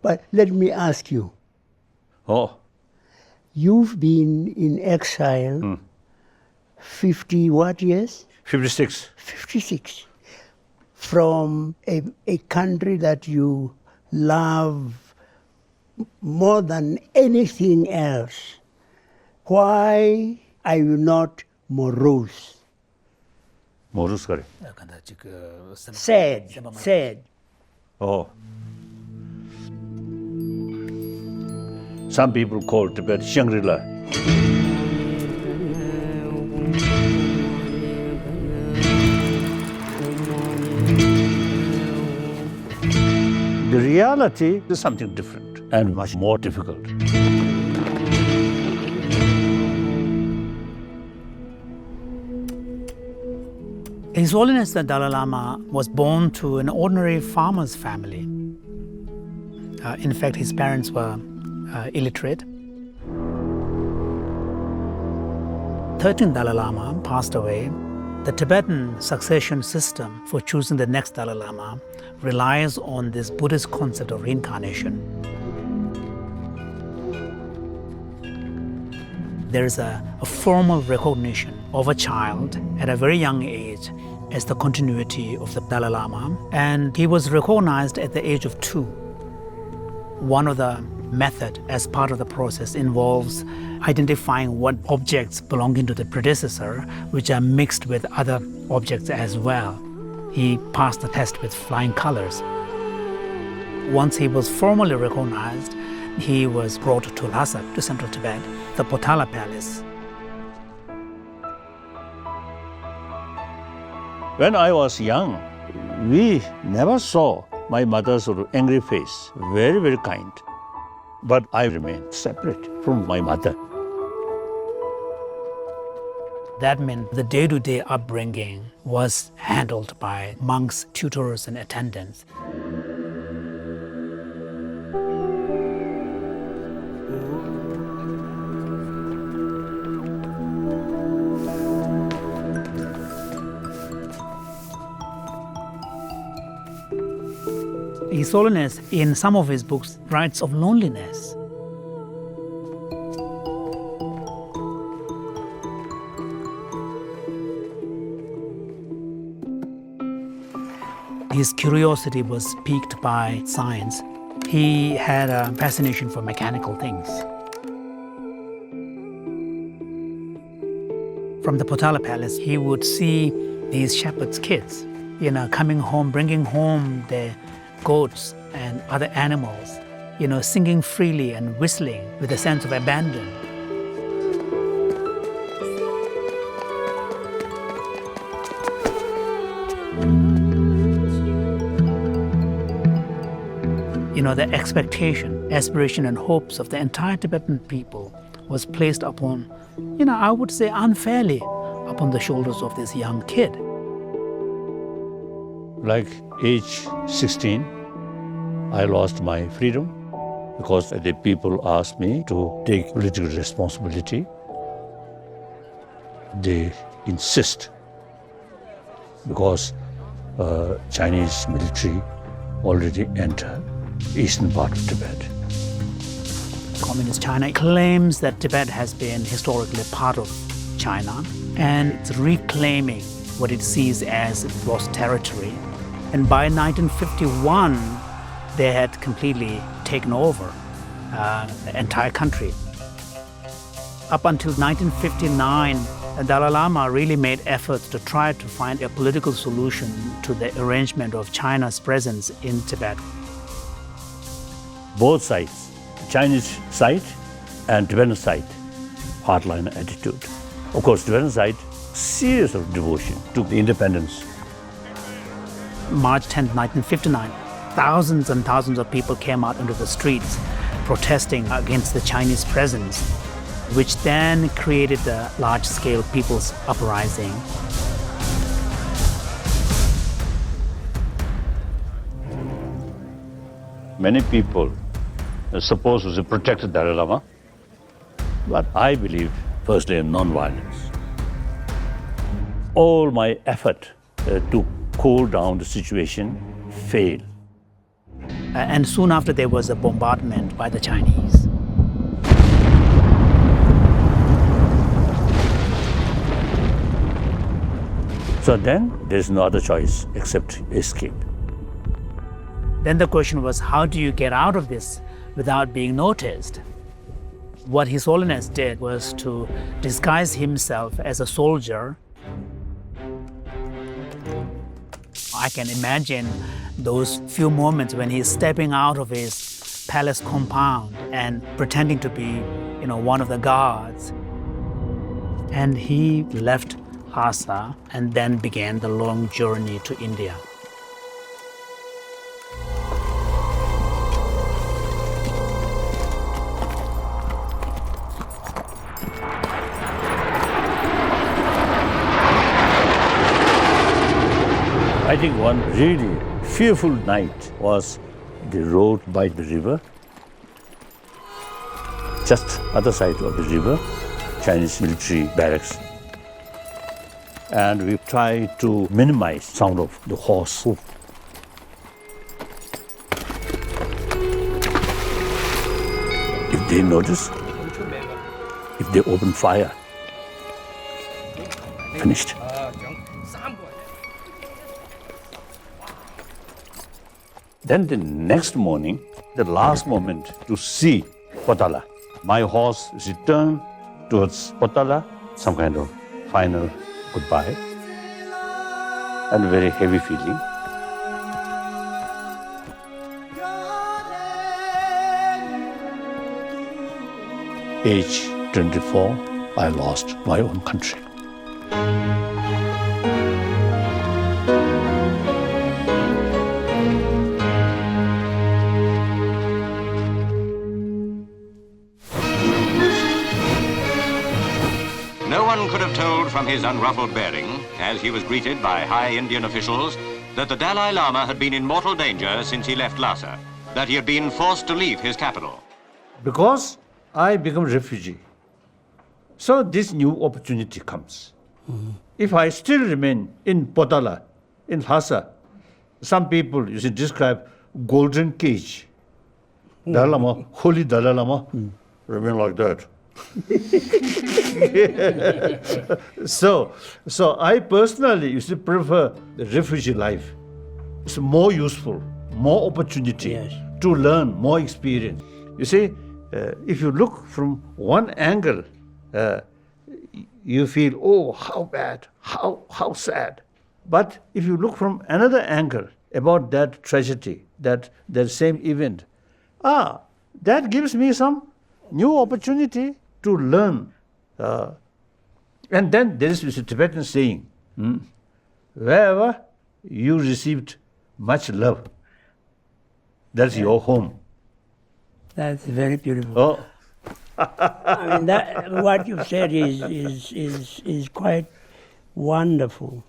But let me ask you. Oh. You've been in exile 50 what years? 56. 56. From a country that you love more than anything else. Why are you not morose? Morose kare. Sad. Oh. Some people call Tibet Shangri-La. The reality is something different and much more difficult. His Holiness the Dalai Lama was born to an ordinary farmer's family. In fact, his parents were illiterate. 13th Dalai Lama passed away. The Tibetan succession system for choosing the next Dalai Lama relies on this Buddhist concept of reincarnation. There is a formal recognition of a child at a very young age as the continuity of the Dalai Lama, and he was recognized at the age of 2. One of the method as part of the process involves identifying what objects belonging to the predecessor which are mixed with other objects as well. He passed the test with flying colors. Once he was formally recognized, he was brought to Lhasa, to central Tibet, the Potala Palace. When I was young, we never saw my mother's sort of angry face, very, very kind. But I remained separate from my mother. That meant the day-to-day upbringing was handled by monks, tutors, and attendants. His Holiness, in some of his books, writes of loneliness. His curiosity was piqued by science. He had a fascination for mechanical things. From the Potala Palace, he would see these shepherds' kids, coming home, bringing home their goats and other animals, singing freely and whistling with a sense of abandon. The expectation, aspiration, and hopes of the entire Tibetan people was placed upon, I would say unfairly, upon the shoulders of this young kid. Like age 16, I lost my freedom because the people asked me to take political responsibility. They insist because Chinese military already entered eastern part of Tibet. Communist China claims that Tibet has been historically part of China and it's reclaiming what it sees as lost territory. And by 1951, they had completely taken over the entire country. Up until 1959, the Dalai Lama really made efforts to try to find a political solution to the arrangement of China's presence in Tibet. Both sides, Chinese side and Tibetan side, hardline attitude. Of course, Tibetan side, serious of devotion to the independence. March 10, 1959, thousands and thousands of people came out into the streets protesting against the Chinese presence, which then created a large-scale people's uprising. Many people are supposed to protect the Dalai Lama, but I believe firstly in non-violence. All my effort to cool down the situation failed. And soon after, there was a bombardment by the Chinese. So then there's no other choice except escape. Then the question was, how do you get out of this without being noticed? What His Holiness did was to disguise himself as a soldier. I can imagine those few moments when he's stepping out of his palace compound and pretending to be, one of the guards. And he left Lhasa and then began the long journey to India. I think one really fearful night was the road by the river. Just other side of the river, Chinese military barracks. And we tried to minimize sound of the horse hoof. If they notice, if they open fire, finished. Then the next morning, the last moment to see Potala. My horse returned towards Potala, some kind of final goodbye, and a very heavy feeling. Age 24, I lost my own country. No one could have told from his unruffled bearing, as he was greeted by high Indian officials, that the Dalai Lama had been in mortal danger since he left Lhasa, that he had been forced to leave his capital. Because I become a refugee, so this new opportunity comes. Mm-hmm. If I still remain in Potala, in Lhasa, some people describe golden cage. Mm-hmm. Dalai Lama, holy Dalai Lama, remain like that. So I personally prefer the refugee life. It's more useful, more opportunity to learn, more experience. You see, if you look from one angle, you feel, oh, how bad, how sad. But if you look from another angle about that tragedy, that same event, that gives me some new opportunity to learn. And then there is a Tibetan saying, wherever you received much love, that's your home. That's very beautiful. Oh. I mean, what you said is quite wonderful.